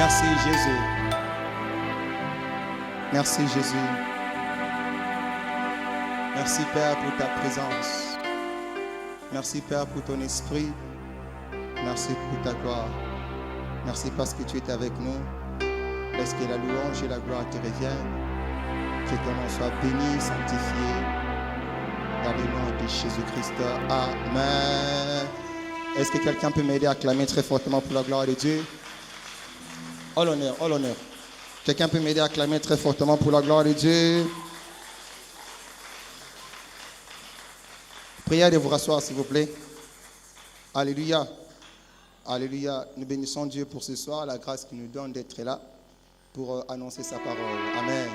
Merci Jésus. Merci Jésus. Merci Père pour ta présence. Merci Père pour ton esprit. Merci pour ta gloire. Merci parce que tu es avec nous. Laisse que la louange et la gloire te reviennent. Que ton nom soit béni, sanctifié. Dans le nom de Jésus-Christ. Amen. Est-ce que quelqu'un peut m'aider à acclamer très fortement pour la gloire de Dieu? Oh l'honneur, oh l'honneur. Quelqu'un peut m'aider à acclamer très fortement pour la gloire de Dieu? Priez de vous rasseoir, s'il vous plaît. Alléluia. Alléluia. Nous bénissons Dieu pour ce soir, la grâce qu'il nous donne d'être là pour annoncer sa parole. Amen.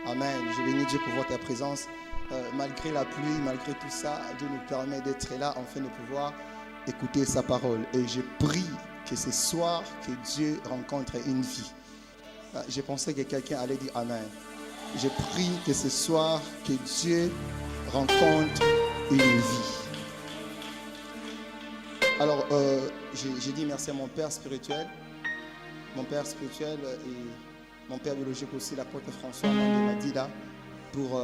Amen. Je bénis Dieu pour votre présence. Malgré la pluie, malgré tout ça, Dieu nous permet d'être là afin de pouvoir écouter sa parole. Et je prie que ce soir, que Dieu rencontre une vie. Je pensais que quelqu'un allait dire Amen. Je prie que ce soir, que Dieu rencontre une vie. Alors, j'ai dit merci à mon père spirituel. Mon père spirituel et mon père biologique aussi, l'apôtre François Mandela, pour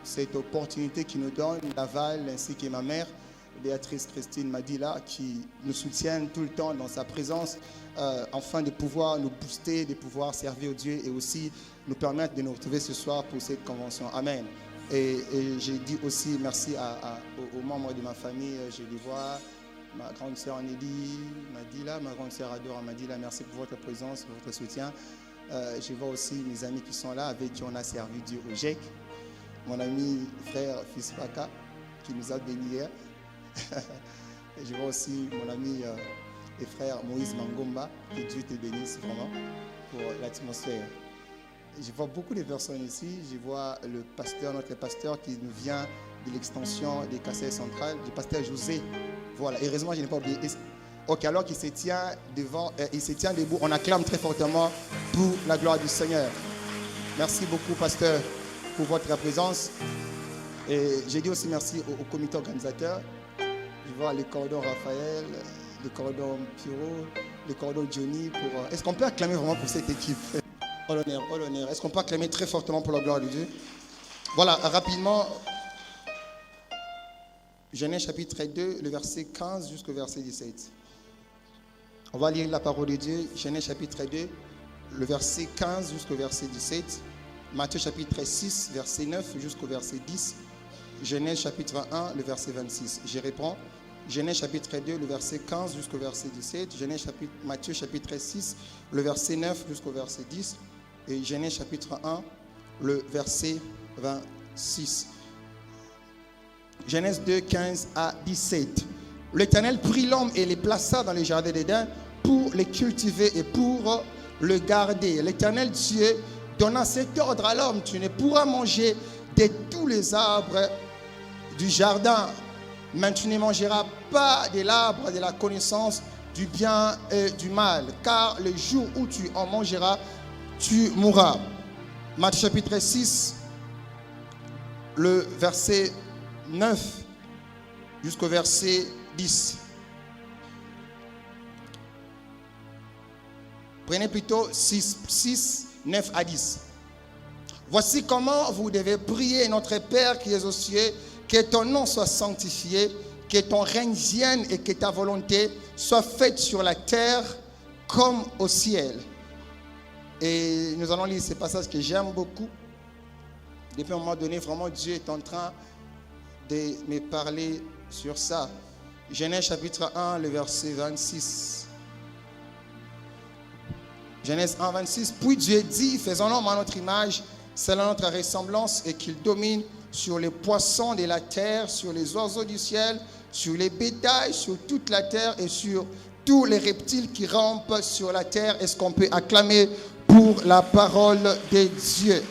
cette opportunité qu'il nous donne, Laval, ainsi que ma mère, Béatrice Christine Madila, qui nous soutiennent tout le temps dans sa présence, afin de pouvoir nous booster, de pouvoir servir Dieu et aussi nous permettre de nous retrouver ce soir pour cette convention. Amen. Et j'ai dit aussi merci aux membres de ma famille. Je les vois, ma grande sœur Nelly Madila, ma grande sœur Adora Madila, merci pour votre présence, pour votre soutien. Je vois aussi mes amis qui sont là, avec qui on a servi Dieu au GEC. Mon ami frère Fispaka, qui nous a bénis hier. Et je vois aussi mon ami et frère Moïse Mangomba, que Dieu te bénisse vraiment pour l'atmosphère. Je vois beaucoup de personnes ici. Je vois le pasteur, notre pasteur qui nous vient de l'extension des Cassettes centrales, du pasteur José. Voilà, heureusement je n'ai pas oublié. Ok, alors qu'il se tient devant, il se tient debout, on acclame très fortement pour la gloire du Seigneur. Merci beaucoup, pasteur, pour votre présence. Et j'ai dit aussi merci au comité organisateur. Je vois les cordons Raphaël, les cordons Pierrot, les cordons Johnny. Est-ce qu'on peut acclamer vraiment pour cette équipe? Oh l'honneur, oh l'honneur. Est-ce qu'on peut acclamer très fortement pour la gloire de Dieu? Voilà, rapidement. Genèse chapitre 2, le verset 15 jusqu'au verset 17. On va lire la parole de Dieu. Genèse chapitre 2, le verset 15 jusqu'au verset 17. Matthieu chapitre 6, verset 9 jusqu'au verset 10. Genèse chapitre 1, le verset 26. Je reprends. Genèse chapitre 2, le verset 15 jusqu'au verset 17. Matthieu chapitre 6, le verset 9 jusqu'au verset 10. Et Genèse chapitre 1, le verset 26. Genèse 2, 15 à 17. L'Éternel prit l'homme et les plaça dans le jardin d'Éden pour les cultiver et pour le garder. L'Éternel Dieu donna cet ordre à l'homme: tu ne pourras manger de tous les arbres du jardin, mais tu ne mangeras pas de l'arbre de la connaissance du bien et du mal, car le jour où tu en mangeras, tu mourras. Matthieu chapitre 6, le verset 9 jusqu'au verset 10. Prenez plutôt 6, 9 à 10. Voici comment vous devez prier: notre Père qui es aux cieux, que ton nom soit sanctifié, que ton règne vienne et que ta volonté soit faite sur la terre comme au ciel. Et nous allons lire ce passage que j'aime beaucoup. Depuis un moment donné, vraiment, Dieu est en train de me parler sur ça. Genèse chapitre 1, le verset 26. Genèse 1, 26. Puis Dieu dit: faisons l'homme à notre image, selon notre ressemblance, et qu'il domine sur les poissons de la terre, sur les oiseaux du ciel, sur les bétails, sur toute la terre et sur tous les reptiles qui rampent sur la terre. Est-ce qu'on peut acclamer pour la parole de Dieu?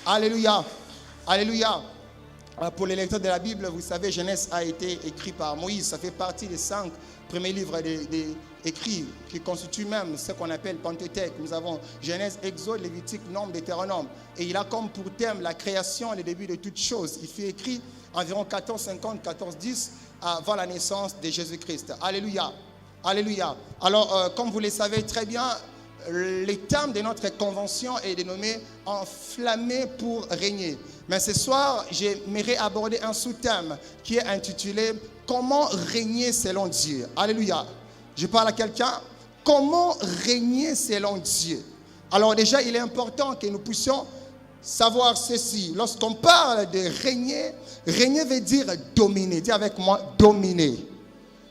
Alléluia. Alléluia. Pour les lecteurs de la Bible, vous savez, Genèse a été écrit par Moïse. Ça fait partie des 5 premiers livres écrits qui constituent même ce qu'on appelle Pentateuque. Nous avons Genèse, Exode, Lévitique, Nombre, Deutéronome. Et il a comme pour thème la création, le début de toutes choses. Il fut écrit environ 1450, 1410 avant la naissance de Jésus-Christ. Alléluia. Alléluia. Alors, comme vous le savez très bien, le thème de notre convention est dénommé « Enflammé pour régner ». Mais ce soir, j'aimerais aborder un sous-thème qui est intitulé « Comment régner selon Dieu ». Alléluia. Je parle à quelqu'un. Comment régner selon Dieu? Alors déjà, il est important que nous puissions savoir ceci. Lorsqu'on parle de régner, régner veut dire dominer. Dis avec moi, dominer.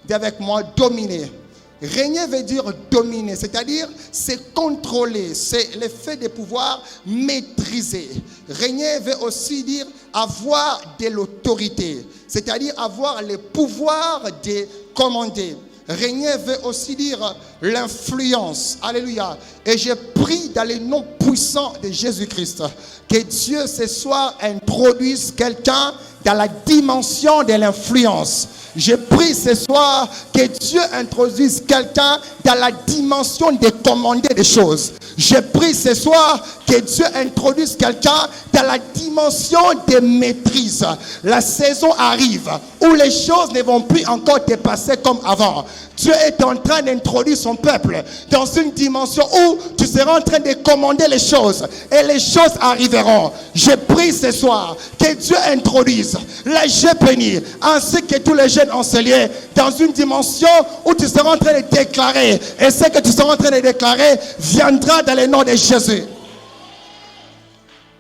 Dis avec moi, dominer. Régner veut dire dominer, c'est-à-dire c'est contrôler, c'est le fait de pouvoir maîtriser. Régner veut aussi dire avoir de l'autorité, c'est-à-dire avoir le pouvoir de commander. Régner veut aussi dire l'influence. Alléluia. Et je prie dans le nom puissant de Jésus-Christ que Dieu ce soir introduise quelqu'un dans la dimension de l'influence. Je prie ce soir que Dieu introduise quelqu'un dans la dimension de commander des choses. Je prie ce soir que Dieu introduise quelqu'un dans la dimension de maîtrise. La saison arrive où les choses ne vont plus encore te passer comme avant. Dieu est en train d'introduire son peuple dans une dimension où tu seras en train de commander les choses et les choses arriveront. Je prie ce soir que Dieu introduise les GPNI ainsi que tous les jeunes enseignants dans une dimension où tu seras en train de déclarer et ce que tu seras en train de déclarer viendra dans le nom de Jésus.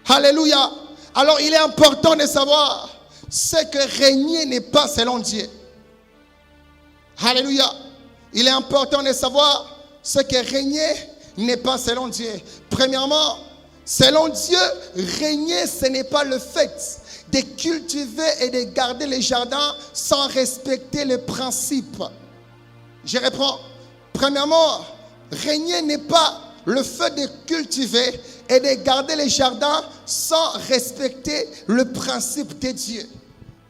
Alléluia. Alors il est important de savoir ce que régner n'est pas selon Dieu. Alléluia. Il est important de savoir ce que régner n'est pas selon Dieu. Premièrement, selon Dieu, régner, ce n'est pas le fait de cultiver et de garder les jardins sans respecter les principes. Je reprends. Premièrement, régner n'est pas le fait de cultiver et de garder les jardins sans respecter le principe de Dieu.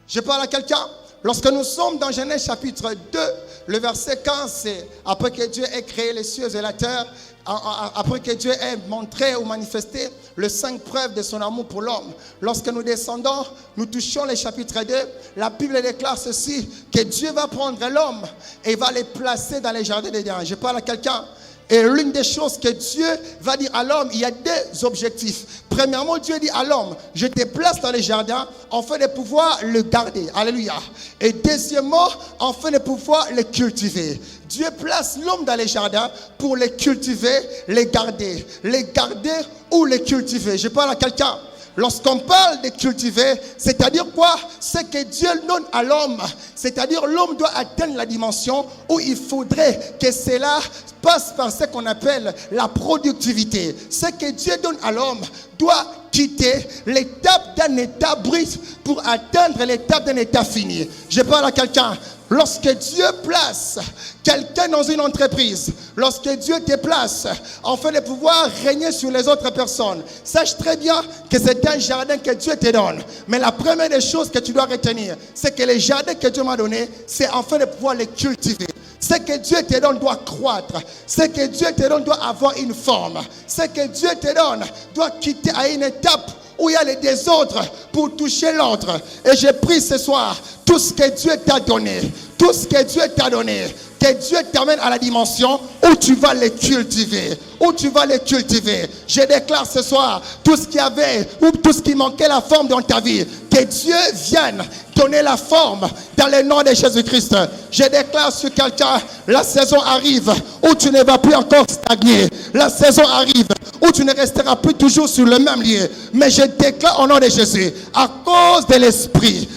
Je parle à quelqu'un. Lorsque nous sommes dans Genèse chapitre 2, le verset 15, c'est après que Dieu ait créé les cieux et la terre, après que Dieu ait montré ou manifesté les 5 preuves de son amour pour l'homme. Lorsque nous descendons, nous touchons le chapitre 2, la Bible déclare ceci, que Dieu va prendre l'homme et va les placer dans les jardins d'Éden. Je parle à quelqu'un. Et l'une des choses que Dieu va dire à l'homme, il y a 2 objectifs. Premièrement, Dieu dit à l'homme, je te place dans les jardins afin de pouvoir le garder. Alléluia. Et deuxièmement, afin de pouvoir le cultiver. Dieu place l'homme dans les jardins pour les cultiver, les garder. Les garder ou les cultiver. Je parle à quelqu'un. Lorsqu'on parle de cultiver, c'est-à-dire quoi? C'est que Dieu donne à l'homme. C'est-à-dire l'homme doit atteindre la dimension où il faudrait que cela passe par ce qu'on appelle la productivité. Ce que Dieu donne à l'homme doit quitter l'étape d'un état brut pour atteindre l'étape d'un état fini. Je parle à quelqu'un. Lorsque Dieu place quelqu'un dans une entreprise, lorsque Dieu te place afin de pouvoir régner sur les autres personnes, sache très bien que c'est un jardin que Dieu te donne. Mais la première des choses que tu dois retenir, c'est que les jardins que Dieu m'a donné, c'est afin de pouvoir les cultiver. Ce que Dieu te donne doit croître. Ce que Dieu te donne doit avoir une forme. Ce que Dieu te donne doit quitter à une étape où il y a les désordres pour toucher l'autre. Et je prie ce soir, tout ce que Dieu t'a donné, tout ce que Dieu t'a donné, que Dieu t'amène à la dimension où tu vas les cultiver. Où tu vas les cultiver. Je déclare ce soir, tout ce qui avait ou tout ce qui manquait la forme dans ta vie, que Dieu vienne donner la forme dans le nom de Jésus-Christ. Je déclare sur quelqu'un, la saison arrive où tu ne vas plus encore stagner. La saison arrive où tu ne resteras plus toujours sur le même lieu. Mais je déclare au nom de Jésus, à cause de l'Esprit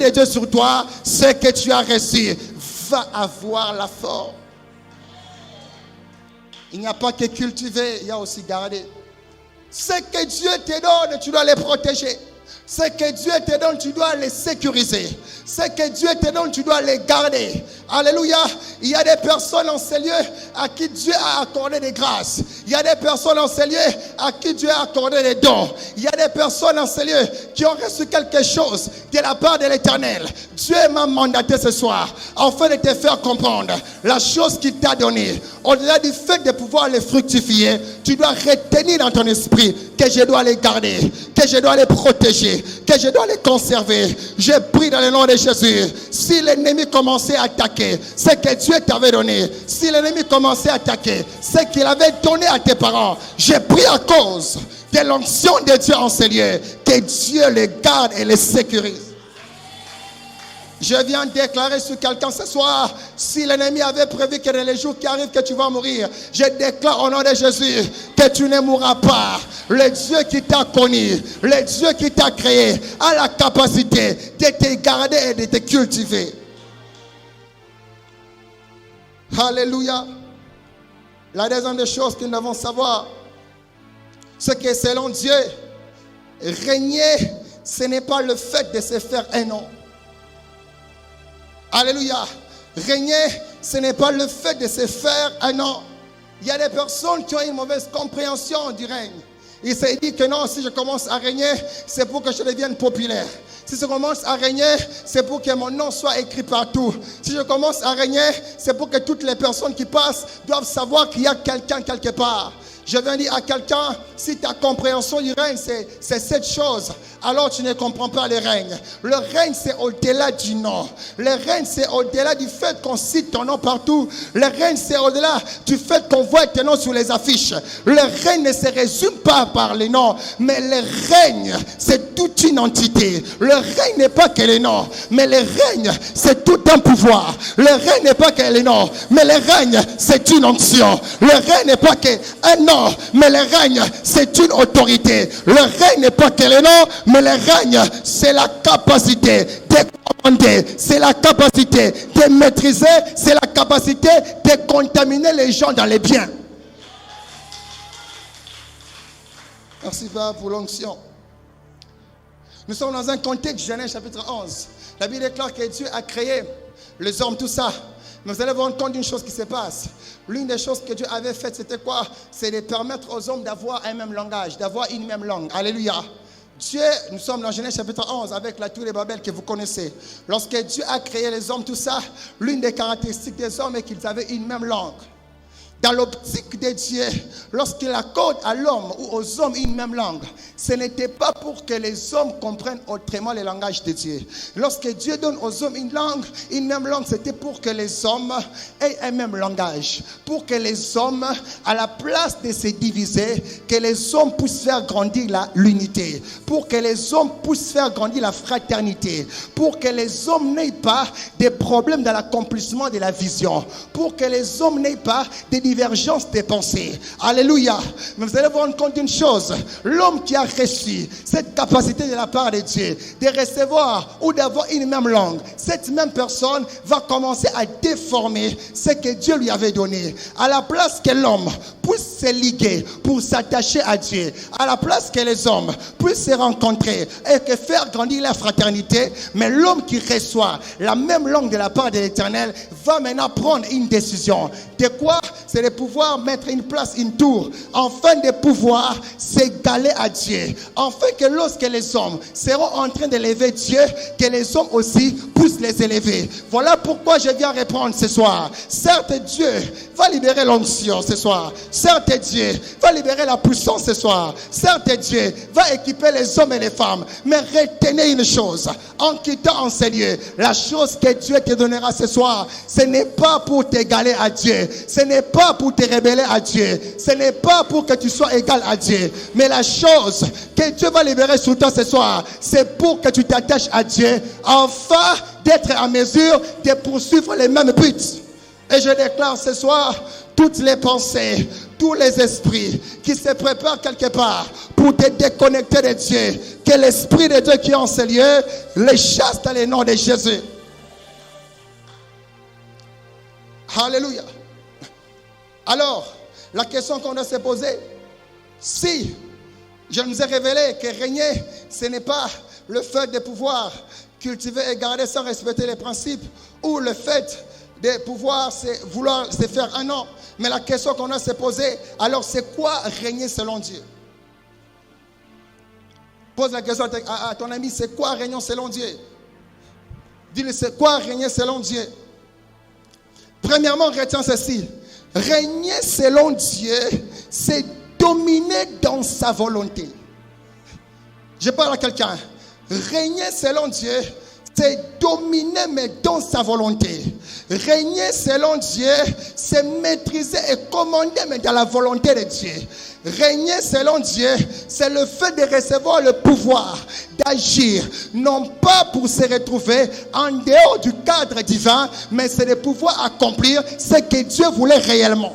de Dieu sur toi, ce que tu as reçu va avoir la forme. Il n'y a pas que cultiver, il y a aussi garder. Ce que Dieu te donne, tu dois les protéger. Ce que Dieu te donne, tu dois les sécuriser. Ce que Dieu te donne, tu dois les garder. Alléluia. Il y a des personnes en ces lieux à qui Dieu a accordé des grâces. Il y a des personnes en ces lieux à qui Dieu a accordé des dons. Il y a des personnes en ces lieux qui ont reçu quelque chose de la part de l'Éternel. Dieu m'a mandaté ce soir afin de te faire comprendre la chose qu'il t'a donnée. Au-delà du fait de pouvoir les fructifier, tu dois retenir dans ton esprit que je dois les garder, que je dois les protéger, que je dois les conserver. Je prie dans le nom de Jésus. Si l'ennemi commençait à attaquer ce que Dieu t'avait donné, si l'ennemi commençait à attaquer ce qu'il avait donné à tes parents, j'ai pris à cause de l'onction de Dieu en ces lieux, que Dieu les garde et les sécurise. Je viens déclarer sur quelqu'un ce soir, si l'ennemi avait prévu que dans les jours qui arrivent que tu vas mourir, je déclare au nom de Jésus que tu ne mourras pas. Le Dieu qui t'a connu, le Dieu qui t'a créé, a la capacité de te garder et de te cultiver. Alléluia. La deuxième des choses que nous devons savoir, c'est que selon Dieu, régner, ce n'est pas le fait de se faire un nom. Alléluia. Régner, ce n'est pas le fait de se faire un nom. Il y a des personnes qui ont une mauvaise compréhension du règne. Ils se disent que non, si je commence à régner, c'est pour que je devienne populaire. Si je commence à régner, c'est pour que mon nom soit écrit partout. Si je commence à régner, c'est pour que toutes les personnes qui passent doivent savoir qu'il y a quelqu'un quelque part. Je viens dire à quelqu'un, si ta compréhension du règne, c'est cette chose, alors tu ne comprends pas le règne. Le règne, c'est au-delà du nom. Le règne, c'est au-delà du fait qu'on cite ton nom partout. Le règne, c'est au-delà du fait qu'on voit tes noms sur les affiches. Le règne ne se résume pas par les noms, mais le règne, c'est toute une entité. Le règne n'est pas que les noms, mais le règne, c'est tout un pouvoir. Le règne n'est pas que les noms, mais le règne, c'est une onction. Le règne n'est pas qu'un nom, mais le règne, c'est une autorité. Le règne n'est pas que le nom, mais le règne, c'est la capacité de commander, c'est la capacité de maîtriser, c'est la capacité de contaminer les gens dans les biens. Merci Père pour l'onction. Nous sommes dans un contexte, Genèse chapitre 11. La Bible déclare que Dieu a créé les hommes, tout ça. Mais vous allez vous rendre compte d'une chose qui se passe. L'une des choses que Dieu avait faites, c'était quoi? C'est de permettre aux hommes d'avoir un même langage, d'avoir une même langue. Alléluia. Dieu, nous sommes dans Genèse chapitre 11 avec la tour de Babel que vous connaissez. Lorsque Dieu a créé les hommes, tout ça, l'une des caractéristiques des hommes est qu'ils avaient une même langue. Dans l'optique de Dieu, lorsqu'il accorde à l'homme ou aux hommes une même langue, ce n'était pas pour que les hommes comprennent autrement le langage de Dieu. Lorsque Dieu donne aux hommes une même langue, c'était pour que les hommes aient un même langage. Pour que les hommes, à la place de se diviser, que les hommes puissent faire grandir l'unité. Pour que les hommes puissent faire grandir la fraternité. Pour que les hommes n'aient pas de problèmes dans l'accomplissement de la vision. Pour que les hommes n'aient pas de divergence des pensées. Alléluia. Mais vous allez vous rendre compte d'une chose. L'homme qui a reçu cette capacité de la part de Dieu de recevoir ou d'avoir une même langue, cette même personne va commencer à déformer ce que Dieu lui avait donné. À la place que l'homme puisse se liguer pour s'attacher à Dieu, à la place que les hommes puissent se rencontrer et que faire grandir la fraternité, mais l'homme qui reçoit la même langue de la part de l'Éternel va maintenant prendre une décision. De quoi? C'est de pouvoir mettre une place, une tour, afin de pouvoir s'égaler à Dieu. Afin que lorsque les hommes seront en train d'élever Dieu, que les hommes aussi puissent les élever. Voilà pourquoi je viens répondre ce soir. Certes, Dieu va libérer l'onction ce soir. Certes, Dieu va libérer la puissance ce soir. Certes, Dieu va équiper les hommes et les femmes. Mais retenez une chose, en quittant en ces lieux, la chose que Dieu te donnera ce soir, ce n'est pas pour t'égaler à Dieu. Ce n'est pas pour te révéler à Dieu. Ce n'est pas pour que tu sois égal à Dieu. Mais la chose que Dieu va libérer sur toi ce soir, c'est pour que tu t'attaches à Dieu, afin d'être en mesure de poursuivre les mêmes buts. Et je déclare ce soir, toutes les pensées, tous les esprits qui se préparent quelque part pour te déconnecter de Dieu, que l'Esprit de Dieu qui est en ces lieux les chasse dans le nom de Jésus. Alléluia. Alors, la question qu'on doit se poser, si je nous ai révélé que régner, ce n'est pas le fait de pouvoir cultiver et garder sans respecter les principes, ou le fait de pouvoir vouloir se faire un nom, mais la question qu'on doit se poser, alors c'est quoi régner selon Dieu? Pose la question à ton ami, c'est quoi régner selon Dieu? Dis-lui, c'est quoi régner selon Dieu? Premièrement, retiens ceci. Régner selon Dieu, c'est dominer dans sa volonté. Je parle à quelqu'un. Régner selon Dieu, c'est dominer, mais dans sa volonté. Régner selon Dieu, c'est maîtriser et commander, mais dans la volonté de Dieu. Régner selon Dieu, c'est le fait de recevoir le pouvoir d'agir, non pas pour se retrouver en dehors du cadre divin, mais c'est de pouvoir accomplir ce que Dieu voulait réellement.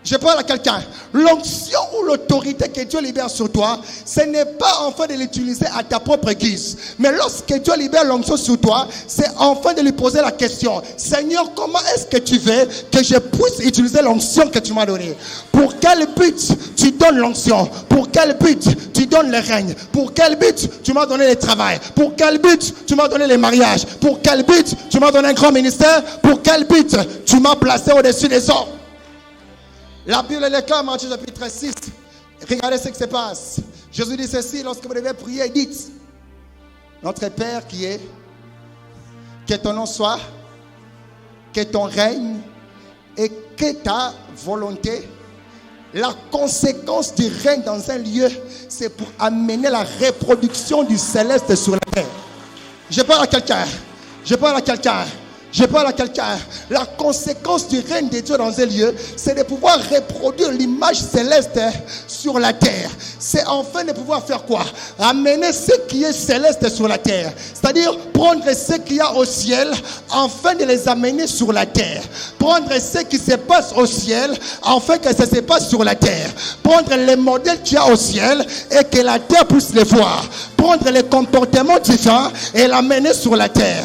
Je parle à quelqu'un. L'onction ou l'autorité que Dieu libère sur toi, ce n'est pas enfin de l'utiliser à ta propre guise. Mais lorsque Dieu libère l'onction sur toi, c'est enfin de lui poser la question. Seigneur, comment est-ce que tu veux que je puisse utiliser l'onction que tu m'as donnée? Pour quel but tu donnes l'onction? Pour quel but tu donnes le règne? Pour quel but tu m'as donné le travail? Pour quel but tu m'as donné les mariages? Pour quel but tu m'as donné un grand ministère? Pour quel but tu m'as placé au-dessus des hommes? La Bible déclare, Matthieu chapitre 6. Regardez ce qui se passe. Jésus dit ceci: lorsque vous devez prier, dites: Notre Père qui est, que ton nom soit, que ton règne et que ta volonté. La conséquence du règne dans un lieu, c'est pour amener la reproduction du céleste sur la terre. Je parle à quelqu'un. Je parle à quelqu'un. Je parle à quelqu'un. La conséquence du règne de Dieu dans un lieu, c'est de pouvoir reproduire l'image céleste sur la terre. C'est enfin de pouvoir faire quoi? Amener ce qui est céleste sur la terre. C'est-à-dire prendre ce qu'il y a au ciel, afin de les amener sur la terre. Prendre ce qui se passe au ciel, afin que ça se passe sur la terre. Prendre les modèles qu'il y a au ciel et que la terre puisse les voir. Prendre les comportements divins et l'amener sur la terre.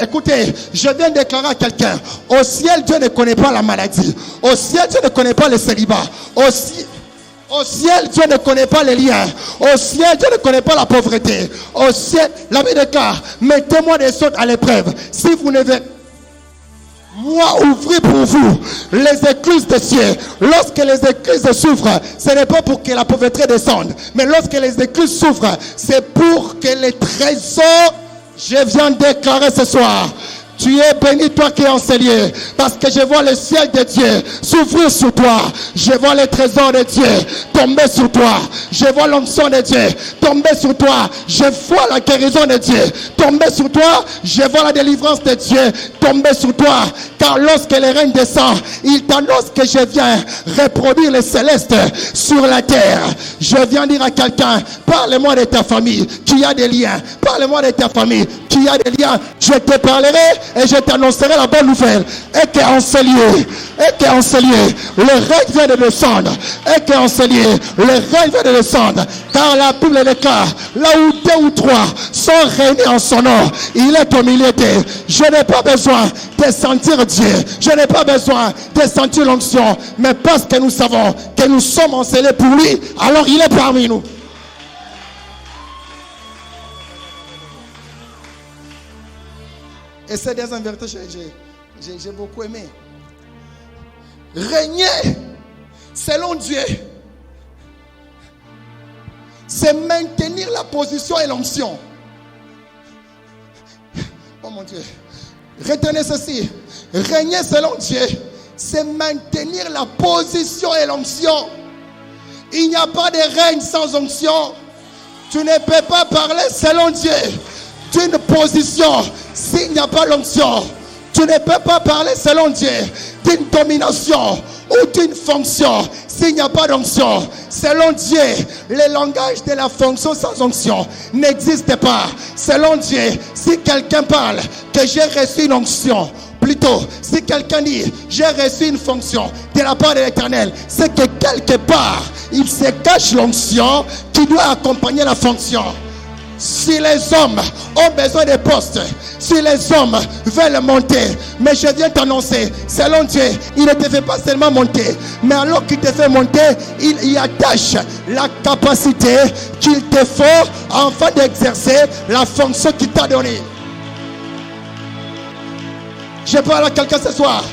Écoutez, je viens de déclarer à quelqu'un: au ciel, Dieu ne connaît pas la maladie. Au ciel, Dieu ne connaît pas le célibat. Au ciel, Dieu ne connaît pas les liens. Au ciel, Dieu ne connaît pas la pauvreté. Au ciel, la Bible déclare: mettez-moi des sortes à l'épreuve. Si vous ne venez, moi ouvrir pour vous les écluses des cieux. Lorsque les écluses s'ouvrent, ce n'est pas pour que la pauvreté descende, mais lorsque les écluses s'ouvrent, c'est pour que les trésors, je viens de déclarer ce soir, tu es béni, toi qui es enseigné, parce que je vois le ciel de Dieu s'ouvrir sur toi. Je vois les trésors de Dieu tomber sur toi. Je vois l'onction de Dieu tomber sur toi. Je vois la guérison de Dieu tomber sur toi. Je vois la délivrance de Dieu tomber sur toi. Car lorsque le règne descend, il t'annonce que je viens reproduire le céleste sur la terre. Je viens dire à quelqu'un: parle-moi de ta famille qui a des liens. Parle-moi de ta famille qui a des liens. Je te parlerai et je t'annoncerai la bonne nouvelle. Et qu'en ce lieu, le règne vient de descendre. Et qu'en ce lieu, le règne vient de descendre. Car la Bible déclare: là où 2 ou 3 sont réunis en son nom, il est au milieu d'eux. Je n'ai pas besoin de sentir Dieu. Je n'ai pas besoin de sentir l'onction. Mais parce que nous savons que nous sommes enseignés pour lui, alors il est parmi nous. Et c'est des vérités que j'ai beaucoup aimé. Régner selon Dieu, c'est maintenir la position et l'onction. Oh mon Dieu. Retenez ceci. Régner selon Dieu, c'est maintenir la position et l'onction. Il n'y a pas de règne sans onction. Tu ne peux pas parler selon Dieu d'une position s'il n'y a pas l'onction. Tu ne peux pas parler selon Dieu d'une domination ou d'une fonction s'il n'y a pas d'onction. Selon Dieu, le langage de la fonction sans onction n'existe pas. Selon Dieu, si quelqu'un parle que j'ai reçu une onction, plutôt, si quelqu'un dit j'ai reçu une fonction de la part de l'Éternel, c'est que quelque part, il se cache l'onction qui doit accompagner la fonction. Si les hommes ont besoin de postes, si les hommes veulent monter, mais je viens t'annoncer, selon Dieu, il ne te fait pas seulement monter, mais alors qu'il te fait monter, il y attache la capacité qu'il te faut afin d'exercer la fonction qu'il t'a donnée. Je parle à quelqu'un ce soir.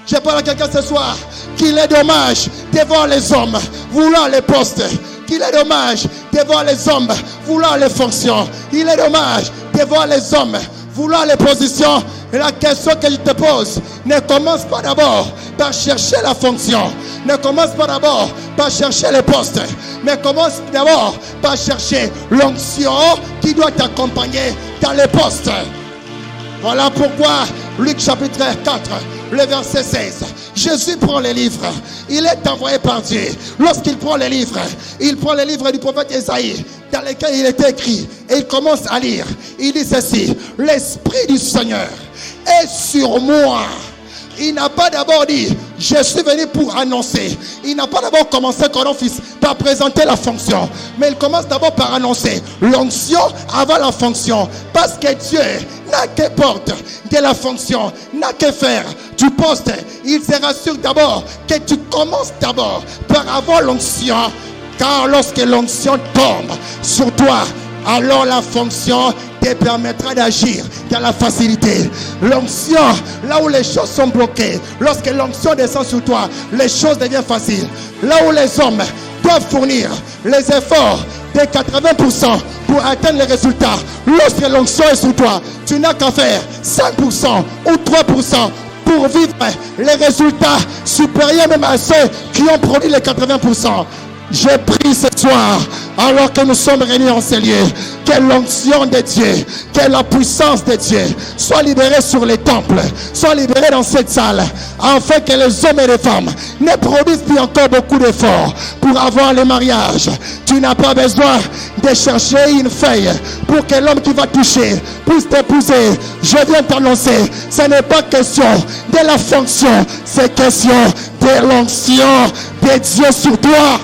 Je parle à quelqu'un ce soir qu'il est dommage de voir les hommes vouloir les postes. Qu'il est dommage de voir les hommes vouloir les fonctions. Il est dommage de voir les hommes vouloir les positions. La question que je te pose, ne commence pas d'abord par chercher la fonction. Ne commence pas d'abord par chercher les postes. Mais commence d'abord par chercher l'onction qui doit t'accompagner dans les postes. Voilà pourquoi Luc chapitre 4, le verset 16. Jésus prend les livres. Il est envoyé par Dieu. Lorsqu'il prend les livres, il prend les livres du prophète Ésaïe, dans lesquels il est écrit, et il commence à lire. Il dit ceci: l'Esprit du Seigneur est sur moi. Il n'a pas d'abord dit, je suis venu pour annoncer. Il n'a pas d'abord commencé comme un fils par présenter la fonction. Mais il commence d'abord par annoncer l'onction avant la fonction. Parce que Dieu n'a que porte de la fonction, n'a que faire du poste. Il se rassure d'abord que tu commences d'abord par avoir l'onction. Car lorsque l'onction tombe sur toi, alors la fonction te permettra d'agir dans la facilité. L'onction, là où les choses sont bloquées, lorsque l'onction descend sur toi, les choses deviennent faciles. Là où les hommes doivent fournir les efforts de 80% pour atteindre les résultats, lorsque l'onction est sur toi, tu n'as qu'à faire 5% ou 3% pour vivre les résultats supérieurs même à ceux qui ont produit les 80%. Je prie ce soir, alors que nous sommes réunis en ces lieux, que l'onction de Dieu, que la puissance de Dieu soit libérée sur les temples, soit libérée dans cette salle, afin que les hommes et les femmes ne produisent plus encore beaucoup d'efforts pour avoir le mariage. Tu n'as pas besoin de chercher une feuille pour que l'homme qui va toucher puisse t'épouser. Je viens t'annoncer, ce n'est pas question de la fonction, c'est question de l'onction de Dieu sur toi.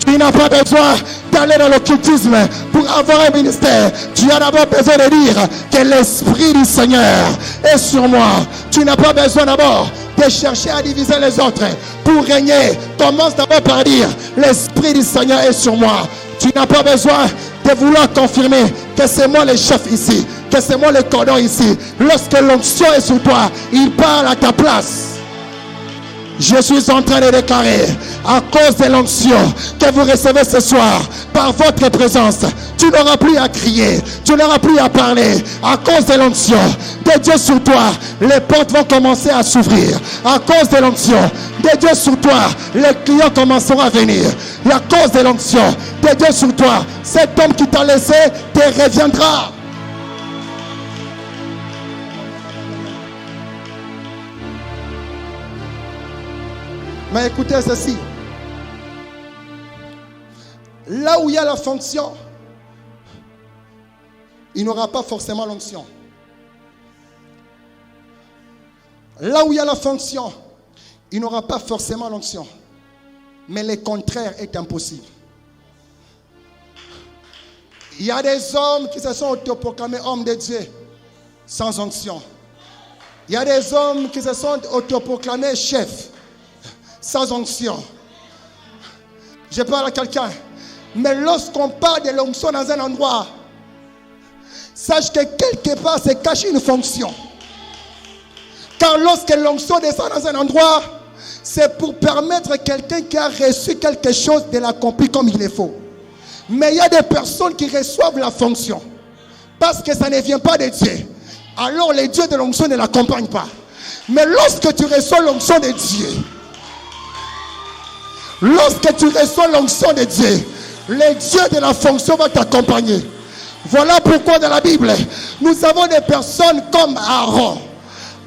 Tu n'as pas besoin d'aller dans l'occultisme pour avoir un ministère. Tu as d'abord besoin de dire que l'Esprit du Seigneur est sur moi. Tu n'as pas besoin d'abord de chercher à diviser les autres pour régner. Commence d'abord par dire l'Esprit du Seigneur est sur moi. Tu n'as pas besoin de vouloir confirmer que c'est moi le chef ici, que c'est moi le cordon ici. Lorsque l'onction est sur toi, il parle à ta place. Je suis en train de déclarer, à cause de l'onction que vous recevez ce soir, par votre présence, tu n'auras plus à crier, tu n'auras plus à parler. À cause de l'onction de Dieu sur toi, les portes vont commencer à s'ouvrir. À cause de l'onction de Dieu sur toi, les clients commenceront à venir. Et à cause de l'onction de Dieu sur toi, cet homme qui t'a laissé te reviendra. Mais écoutez ceci. Là où il y a la fonction, il n'y aura pas forcément l'onction. Là où il y a la fonction, il n'y aura pas forcément l'onction. Mais le contraire est impossible. Il y a des hommes qui se sont autoproclamés hommes de Dieu sans onction. Il y a des hommes qui se sont autoproclamés chefs sans onction. Je parle à quelqu'un. Mais lorsqu'on parle de l'onction dans un endroit, sache que quelque part se cache une fonction. Car lorsque l'onction descend dans un endroit, c'est pour permettre à quelqu'un qui a reçu quelque chose de l'accomplir comme il le faut. Mais il y a des personnes qui reçoivent la fonction parce que ça ne vient pas de Dieu. Alors les dieux de l'onction ne l'accompagnent pas. Mais lorsque tu reçois l'onction de Dieu, lorsque tu reçois l'onction de Dieu, le Dieu de la fonction va t'accompagner. Voilà pourquoi dans la Bible, nous avons des personnes comme Aaron.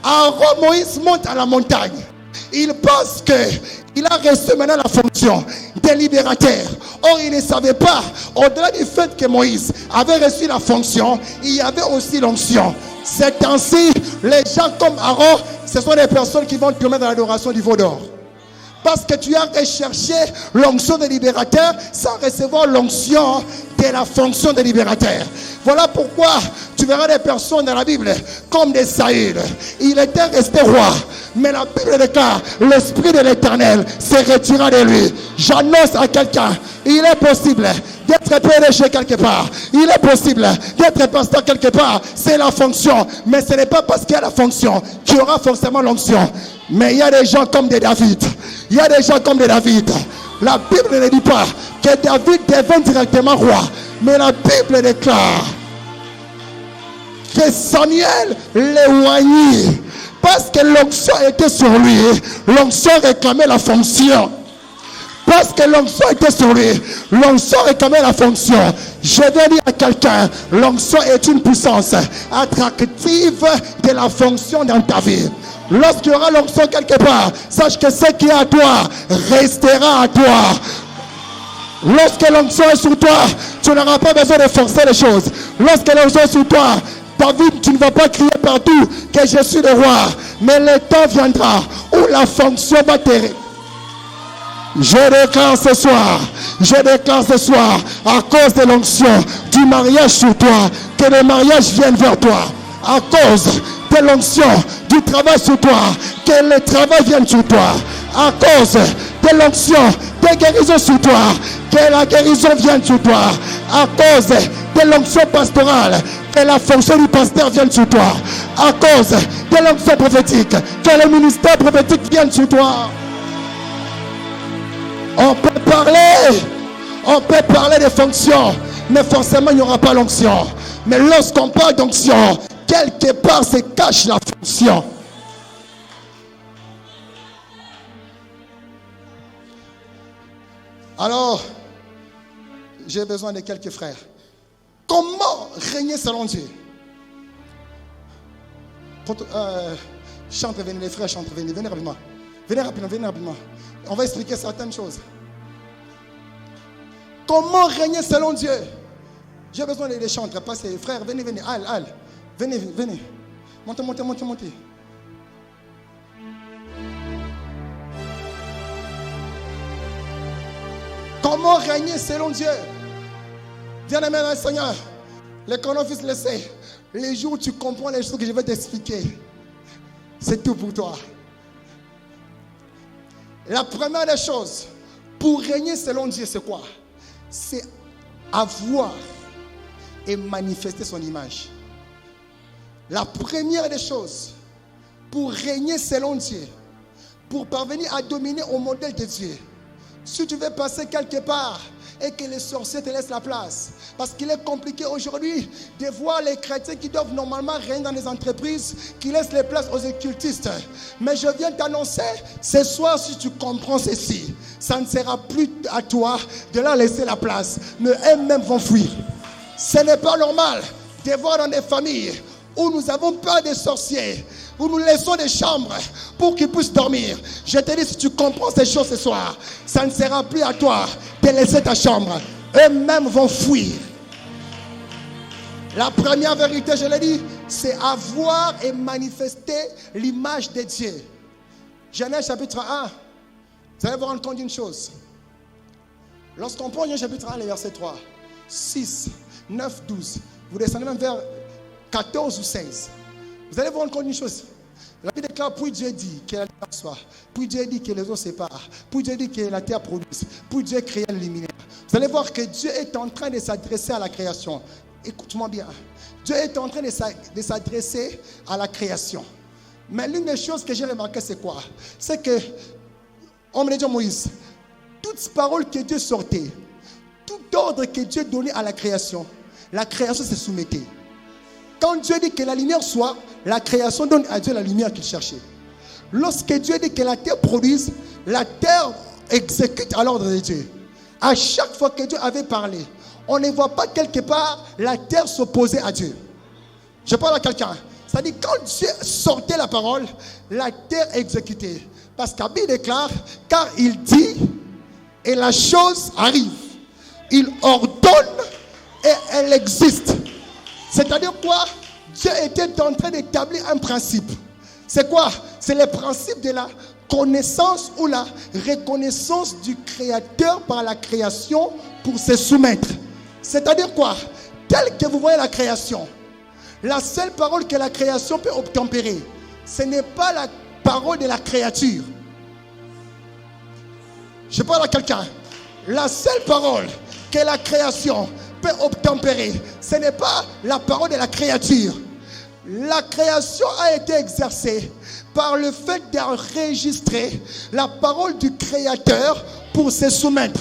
Aaron, Moïse monte à la montagne. Il pense qu'il a reçu maintenant la fonction de libérateur. Or, il ne savait pas, au-delà du fait que Moïse avait reçu la fonction, il y avait aussi l'onction. C'est ainsi, les gens comme Aaron, ce sont des personnes qui vont te mettre dans l'adoration du veau d'or. Parce que tu as recherché l'onction de libérateur sans recevoir l'onction de la fonction de libérateur. Voilà pourquoi tu verras des personnes dans la Bible comme des Saül. Il était resté roi. Mais la Bible déclare, l'Esprit de l'Éternel se retira de lui. J'annonce à quelqu'un, il est possible d'être prêché quelque part. Il est possible d'être pasteur quelque part. C'est la fonction. Mais ce n'est pas parce qu'il y a la fonction qu'il y aura forcément l'onction. Mais il y a des gens comme des David. Il y a des gens comme des David. La Bible ne dit pas que David devint directement roi. Mais la Bible déclare que Samuel l'éloignait. Parce que l'onction était sur lui, l'onction réclamait la fonction. Parce que l'onction était sur lui, l'onction réclamait la fonction. Je vais dire à quelqu'un, l'onction est une puissance attractive de la fonction dans ta vie. Lorsqu'il y aura l'onction quelque part, sache que ce qui est à toi restera à toi. Lorsque l'onction est sur toi, tu n'auras pas besoin de forcer les choses. Lorsque l'onction est sur toi, ta vie, tu ne vas pas crier partout que je suis le roi. Mais le temps viendra où la fonction va te... Je déclare ce soir, à cause de l'onction du mariage sur toi, que le mariage vienne vers toi. À cause de l'onction du travail sur toi, que le travail vienne sur toi. À cause de l'onction des guérisons sur toi, que la guérison vienne sur toi. À cause de l'onction pastorale, que la fonction du pasteur vienne sur toi. À cause de l'onction prophétique, que le ministère prophétique vienne sur toi. On peut parler des fonctions, mais forcément il n'y aura pas l'onction. Mais lorsqu'on parle d'onction, quelque part se cache la fonction. Alors, j'ai besoin de quelques frères. Comment régner selon Dieu? Chante, venez les frères, chante, venez rapidement. Venez rapidement. On va expliquer certaines choses. Comment régner selon Dieu? J'ai besoin des chantres. Passez, frères, venez. Al. Venez. Montez. Comment régner selon Dieu? Bien-aimé dans le Seigneur, le chronophys le sait. Les jours où tu comprends les choses que je vais t'expliquer, c'est tout pour toi. La première des choses, pour régner selon Dieu, c'est quoi? C'est avoir et manifester son image. La première des choses, pour régner selon Dieu, pour parvenir à dominer au modèle de Dieu, si tu veux passer quelque part et que les sorciers te laissent la place, parce qu'il est compliqué aujourd'hui de voir les chrétiens qui doivent normalement régner dans les entreprises, qui laissent les places aux occultistes. Mais je viens t'annoncer, ce soir, si tu comprends ceci, ça ne sera plus à toi de leur laisser la place, mais eux-mêmes vont fuir. Ce n'est pas normal de voir dans des familles où nous avons peur des sorciers, où nous laissons des chambres pour qu'ils puissent dormir. Je te dis, si tu comprends ces choses ce soir, ça ne sera plus à toi de laisser ta chambre. Eux-mêmes vont fuir. La première vérité, je l'ai dit, c'est avoir et manifester l'image de Dieu. Genèse chapitre 1, vous allez vous rendre compte d'une chose. Lorsqu'on prend Genèse chapitre 1, les versets 3, 6, 9, 12, vous descendez même vers 14 ou 16. Vous allez vous rendre compte d'une chose. La Bible déclare, puis Dieu dit que la lumière soit. Puis Dieu dit que les eaux séparent. Puis Dieu dit que la terre produise. Puis Dieu crée le luminaire. Vous allez voir que Dieu est en train de s'adresser à la création. Écoute-moi bien. Dieu est en train de s'adresser à la création. Mais l'une des choses que j'ai remarqué, c'est quoi? C'est que, on me dit Moïse, toute parole que Dieu sortait, tout ordre que Dieu donnait à la création se soumettait. Quand Dieu dit que la lumière soit, la création donne à Dieu la lumière qu'il cherchait. Lorsque Dieu dit que la terre produise, la terre exécute à l'ordre de Dieu. À chaque fois que Dieu avait parlé, on ne voit pas quelque part la terre s'opposer à Dieu. Je parle à quelqu'un. C'est-à-dire quand Dieu sortait la parole, la terre exécutait. Parce qu'Abi déclare, car il dit et la chose arrive. Il ordonne et elle existe. C'est-à-dire quoi? Dieu était en train d'établir un principe. C'est quoi? C'est le principe de la connaissance ou la reconnaissance du Créateur par la création pour se soumettre. C'est-à-dire quoi? Tel que vous voyez la création, la seule parole que la création peut obtempérer, ce n'est pas la parole de la créature. Je parle à quelqu'un. La seule parole que la création peut obtempérer, ce n'est pas la parole de la créature. La création a été exercée par le fait d'enregistrer la parole du Créateur pour se soumettre.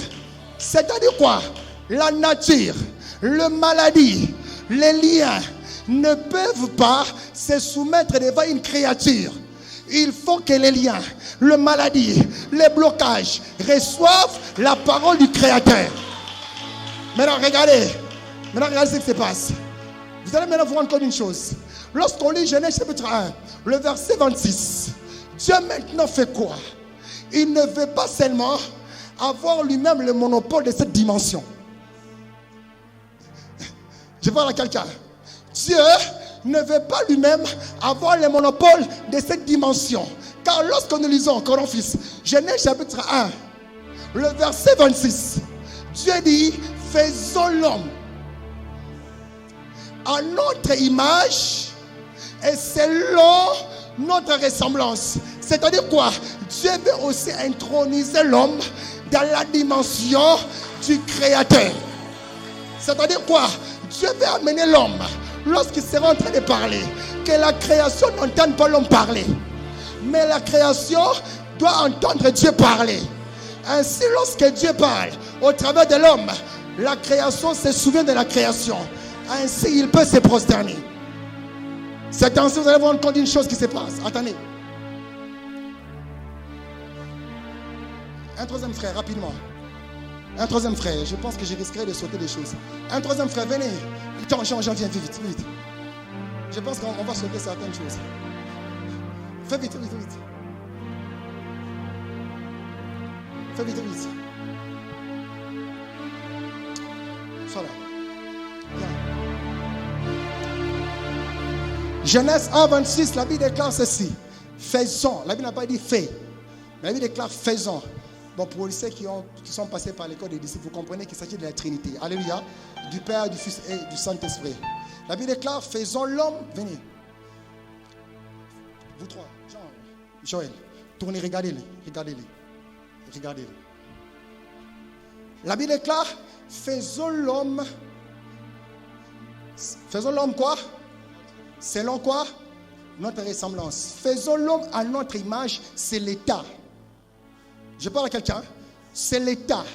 C'est-à-dire quoi? La nature, le maladie, les liens, ne peuvent pas se soumettre devant une créature. Il faut que les liens, les maladies, les blocages reçoivent la parole du Créateur. Maintenant, regardez ce qui se passe. Vous allez maintenant vous rendre compte d'une chose. Lorsqu'on lit Genèse chapitre 1, le verset 26, Dieu maintenant fait quoi? Il ne veut pas seulement avoir lui-même le monopole de cette dimension. Je parle à quelqu'un. Dieu ne veut pas lui-même avoir le monopole de cette dimension. Car lorsque nous lisons, encore fils, Genèse chapitre 1, le verset 26, Dieu dit, faisons l'homme à notre image et selon notre ressemblance. C'est-à-dire quoi? Dieu veut aussi introniser l'homme dans la dimension du Créateur. C'est-à-dire quoi? Dieu veut amener l'homme, lorsqu'il sera en train de parler, que la création n'entende pas l'homme parler, mais la création doit entendre Dieu parler. Ainsi, lorsque Dieu parle au travers de l'homme, la création se souvient de la création. Ainsi, il peut se prosterner. C'est ainsi, vous allez voir encore une chose qui se passe. Attendez. Un troisième frère, rapidement. Un troisième frère, je pense que je risquerais de sauter des choses. Un troisième frère, venez. Jean, viens, vite. Je pense qu'on va sauter certaines choses. Fais vite. Fais vite. Sois là. Viens. Genèse 1, 26, la Bible déclare ceci. Faisons. La Bible n'a pas dit fait. La Bible déclare faisons. Bon, pour ceux qui sont passés par l'école des disciples, vous comprenez qu'il s'agit de la Trinité. Alléluia. Du Père, du Fils et du Saint-Esprit. La Bible déclare, faisons l'homme. Venez. Vous trois. Jean, Joël. Tournez, regardez-les. La Bible déclare, faisons l'homme. Faisons l'homme quoi? Selon quoi? Notre ressemblance. Faisons l'homme à notre image, c'est l'état. Je parle à quelqu'un, c'est l'état.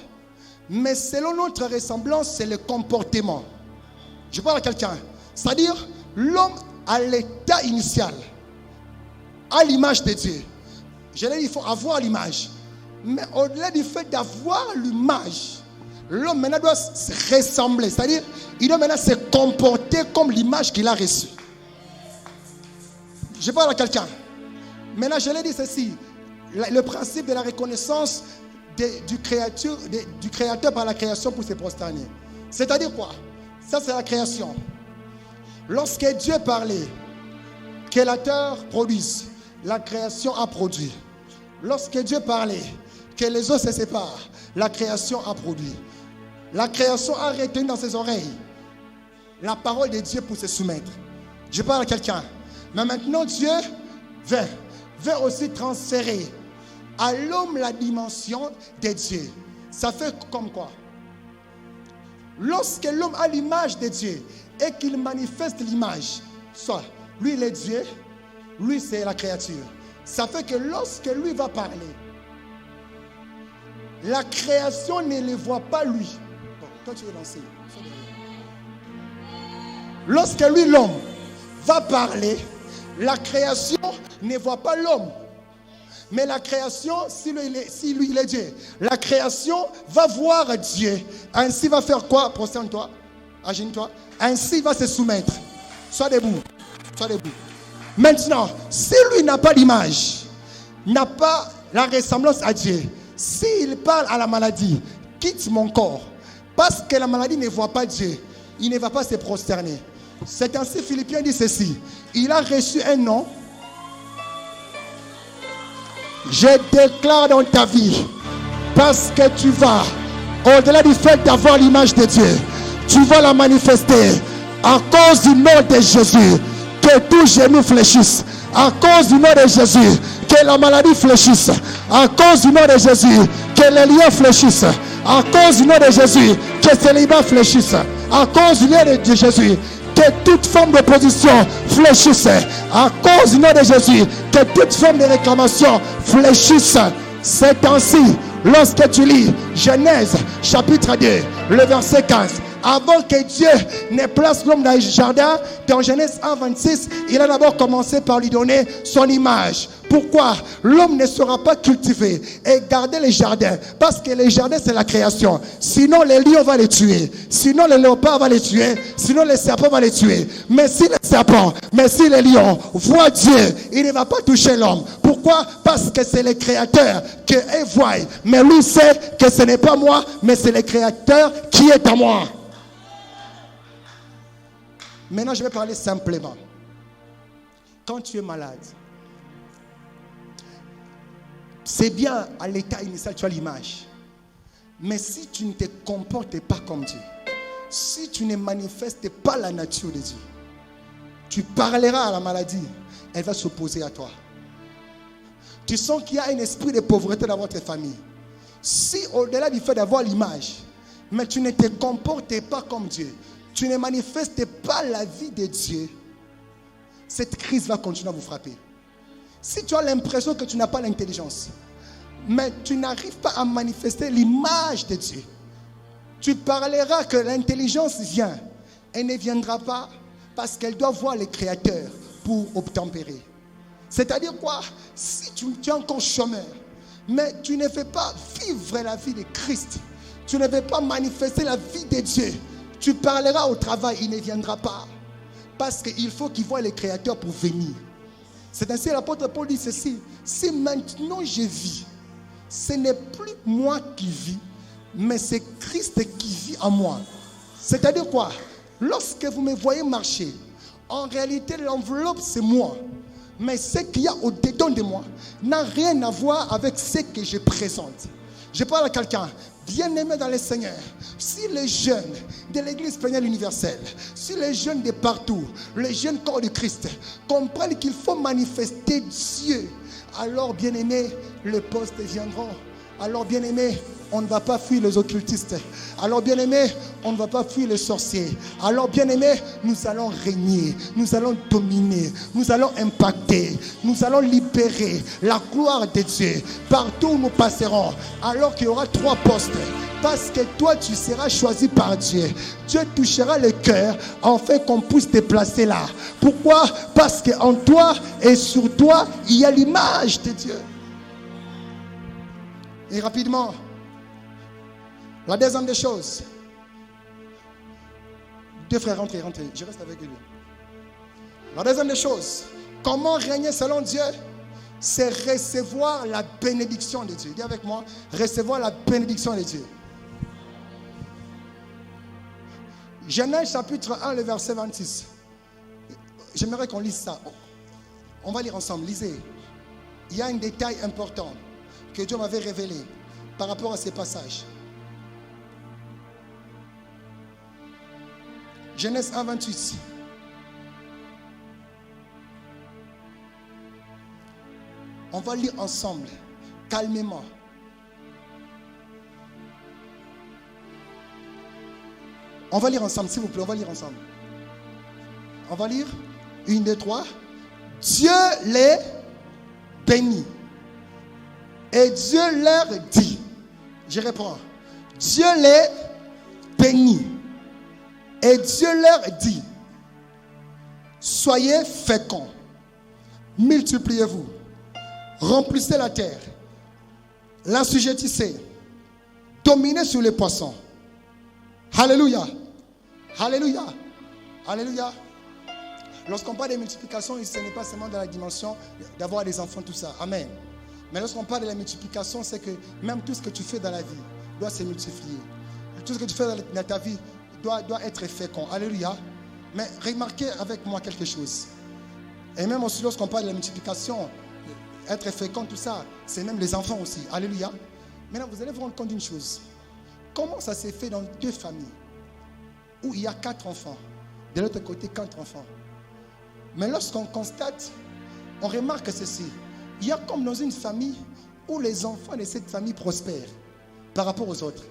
Mais selon notre ressemblance, c'est le comportement. Je parle à quelqu'un. C'est-à-dire, l'homme a l'état initial, à l'image de Dieu. Je l'ai dit, il faut avoir l'image. Mais au-delà du fait d'avoir l'image, l'homme maintenant doit se ressembler. C'est-à-dire, il doit maintenant se comporter comme l'image qu'il a reçue. Je parle à quelqu'un. Maintenant, je l'ai dit ceci. Le principe de la reconnaissance du créateur par la création pour se prosterner. C'est-à-dire quoi? Ça, c'est la création. Lorsque Dieu parlait, que la terre produise, la création a produit. Lorsque Dieu parlait, que les eaux se séparent, la création a produit. La création a retenu dans ses oreilles la parole de Dieu pour se soumettre. Je parle à quelqu'un. Mais maintenant, Dieu veut aussi transférer à l'homme la dimension de Dieu. Ça fait comme quoi? Lorsque l'homme a l'image de Dieu et qu'il manifeste l'image, soit lui il est Dieu, lui c'est la créature. Ça fait que lorsque lui va parler, la création ne le voit pas lui. Bon, toi tu veux danser. Lorsque lui l'homme va parler, la création ne voit pas l'homme. Mais la création, si lui il est Dieu, la création va voir Dieu. Ainsi va faire quoi? Prosterne-toi, agenouille-toi. Ainsi il va se soumettre. Sois debout. Maintenant, si lui n'a pas d'image, n'a pas la ressemblance à Dieu, s'il parle à la maladie, quitte mon corps, parce que la maladie ne voit pas Dieu, il ne va pas se prosterner. C'est ainsi Philippiens dit ceci. Il a reçu un nom. Je déclare dans ta vie, parce que tu vas, au-delà du fait d'avoir l'image de Dieu, tu vas la manifester à cause du nom de Jésus. Que tout genou fléchisse. À cause du nom de Jésus, que la maladie fléchisse. À cause du nom de Jésus, que les liens fléchissent. À cause du nom de Jésus, que ces célibat fléchisse. À cause du nom de Jésus, que toute forme d'opposition fléchisse. À cause du nom de Jésus, que toute forme de réclamation fléchisse. C'est ainsi, lorsque tu lis Genèse chapitre 2, le verset 15, Avant que Dieu ne place l'homme dans le jardin, dans Genèse 1, 26, il a d'abord commencé par lui donner son image. Pourquoi? L'homme ne sera pas cultivé et garder les jardins. Parce que les jardins, c'est la création. Sinon, les lions vont les tuer. Sinon, les léopards vont les tuer. Sinon, les serpents vont les tuer. Mais si les serpents, mais si les lions voient Dieu, il ne va pas toucher l'homme. Pourquoi? Parce que c'est le Créateur qui voit. Mais lui sait que ce n'est pas moi, mais c'est le Créateur qui est en moi. Maintenant, je vais parler simplement. Quand tu es malade, c'est bien à l'état initial, tu as l'image. Mais si tu ne te comportes pas comme Dieu, si tu ne manifestes pas la nature de Dieu, tu parleras à la maladie, elle va s'opposer à toi. Tu sens qu'il y a un esprit de pauvreté dans votre famille. Si au-delà du fait d'avoir l'image, mais tu ne te comportes pas comme Dieu, tu ne manifestes pas la vie de Dieu, cette crise va continuer à vous frapper. Si tu as l'impression que tu n'as pas l'intelligence, mais tu n'arrives pas à manifester l'image de Dieu, tu parleras que l'intelligence vient. Elle ne viendra pas parce qu'elle doit voir le Créateur pour obtempérer. C'est-à-dire quoi? Si tu es encore chômeur, mais tu ne fais pas vivre la vie de Christ, tu ne fais pas manifester la vie de Dieu, tu parleras au travail, il ne viendra pas. Parce qu'il faut qu'il voie le Créateur pour venir. C'est ainsi que l'apôtre Paul dit ceci: si maintenant je vis, ce n'est plus moi qui vis, mais c'est Christ qui vit en moi. C'est-à-dire quoi? Lorsque vous me voyez marcher, en réalité l'enveloppe c'est moi. Mais ce qu'il y a au-dedans de moi n'a rien à voir avec ce que je présente. Je parle à quelqu'un, bien-aimé dans le Seigneur. Si les jeunes de l'Église plénière universelle, si les jeunes de partout, les jeunes corps de Christ comprennent qu'il faut manifester Dieu, alors bien-aimé, les postes viendront. Alors bien-aimé, on ne va pas fuir les occultistes. Alors bien-aimé, on ne va pas fuir les sorciers. Alors bien-aimé, nous allons régner, nous allons dominer, nous allons impacter, nous allons libérer la gloire de Dieu partout où nous passerons. Alors qu'il y aura 3 postes. Parce que toi, tu seras choisi par Dieu. Dieu touchera le cœur afin qu'on puisse te placer là. Pourquoi? Parce qu'en toi et sur toi, il y a l'image de Dieu. Et rapidement, la deuxième des choses. 2 frères, rentrez. Je reste avec lui. La deuxième des choses. Comment régner selon Dieu? C'est recevoir la bénédiction de Dieu. Dis avec moi, recevoir la bénédiction de Dieu. Genèse chapitre 1, le verset 26. J'aimerais qu'on lise ça. On va lire ensemble. Lisez. Il y a un détail important que Dieu m'avait révélé par rapport à ces passages. Genèse 1, 28. On va lire ensemble, calmement. On va lire ensemble, s'il vous plaît, on va lire ensemble. On va lire 1, 2, 3. Dieu les bénit. Et Dieu leur dit, je reprends, Dieu les bénit. Et Dieu leur dit, soyez féconds, multipliez-vous, remplissez la terre, l'assujettissez, dominez sur les poissons. Alléluia. Alléluia. Alléluia. Lorsqu'on parle de multiplication, ce n'est pas seulement dans la dimension d'avoir des enfants, tout ça. Amen. Mais lorsqu'on parle de la multiplication, c'est que même tout ce que tu fais dans la vie doit se multiplier. Tout ce que tu fais dans ta vie doit être fécond. Alléluia. Mais remarquez avec moi quelque chose. Et même aussi lorsqu'on parle de la multiplication, être fécond, tout ça, c'est même les enfants aussi. Alléluia. Maintenant, vous allez vous rendre compte d'une chose. Comment ça s'est fait dans 2 familles où il y a 4 enfants, de l'autre côté 4 enfants. Mais lorsqu'on constate, on remarque ceci. Il y a comme dans une famille où les enfants de cette famille prospèrent par rapport aux autres.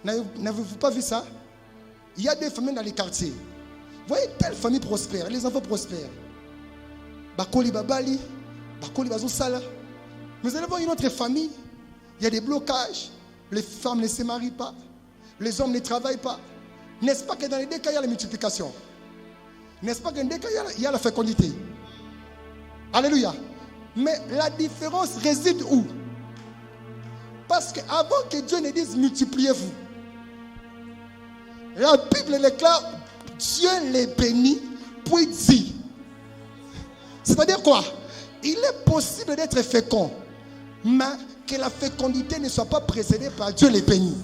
N'avez-vous pas vu ça? Il y a 2 familles dans les quartiers. Vous voyez, telle famille prospère, les enfants prospèrent. Bakoli Babali, Bakoli Bazosala. Vous allez voir une autre famille, il y a des blocages. Les femmes ne se marient pas. Les hommes ne travaillent pas. N'est-ce pas que dans les deux cas, il y a la multiplication? N'est-ce pas que dans les deux cas, il y a la fécondité? Alléluia. Mais la différence réside où? Parce qu'avant que Dieu ne dise multipliez-vous, la Bible déclare Dieu les bénit, puis dit. C'est-à-dire quoi? Il est possible d'être fécond, mais que la fécondité ne soit pas précédée par Dieu les bénit.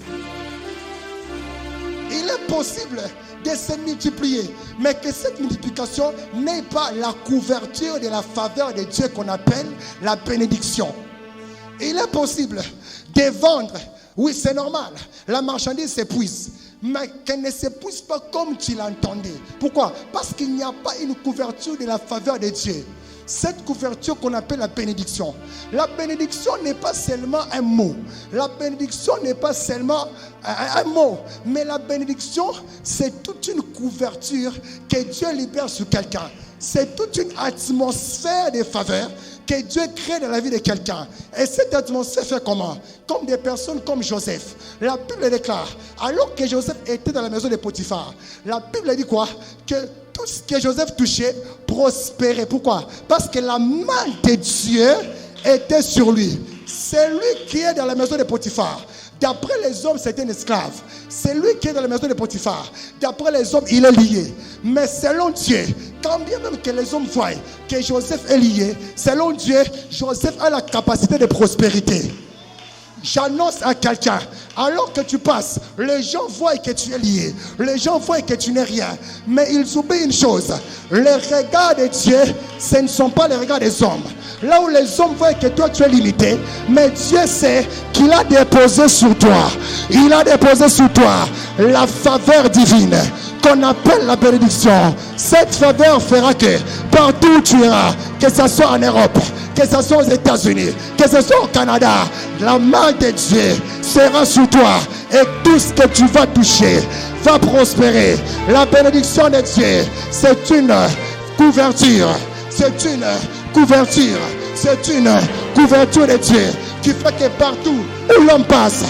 Il est possible de se multiplier, mais que cette multiplication n'ait pas la couverture de la faveur de Dieu qu'on appelle la bénédiction. Il est possible de vendre, oui c'est normal, la marchandise s'épuise, mais qu'elle ne s'épuise pas comme tu l'entendais. Pourquoi? Parce qu'il n'y a pas une couverture de la faveur de Dieu. Cette couverture qu'on appelle la bénédiction. La bénédiction n'est pas seulement un mot. La bénédiction n'est pas seulement un mot. Mais la bénédiction, c'est toute une couverture que Dieu libère sur quelqu'un. C'est toute une atmosphère de faveur que Dieu crée dans la vie de quelqu'un. Et cette atmosphère fait comment? Comme des personnes comme Joseph. La Bible déclare, alors que Joseph était dans la maison de Potiphar, la Bible dit quoi? Que tout ce que Joseph touchait prospérait. Pourquoi? Parce que la main de Dieu était sur lui. C'est lui qui est dans la maison de Potiphar. D'après les hommes, c'est un esclave. C'est lui qui est dans la maison de Potiphar. D'après les hommes, il est lié. Mais selon Dieu, quand bien même que les hommes voient que Joseph est lié, selon Dieu, Joseph a la capacité de prospérité. J'annonce à quelqu'un, alors que tu passes, les gens voient que tu es lié, les gens voient que tu n'es rien, mais ils oublient une chose, les regards de Dieu, ce ne sont pas les regards des hommes. Là où les hommes voient que toi tu es limité, mais Dieu sait qu'il a déposé sur toi, il a déposé sur toi la faveur divine qu'on appelle la bénédiction. Cette faveur fera que partout où tu iras, que ce soit en Europe, que ce soit aux États-Unis, que ce soit au Canada, la main de Dieu sera sur toi et tout ce que tu vas toucher va prospérer. La bénédiction de Dieu, c'est une couverture, c'est une couverture, c'est une couverture de Dieu qui fait que partout où l'on passe,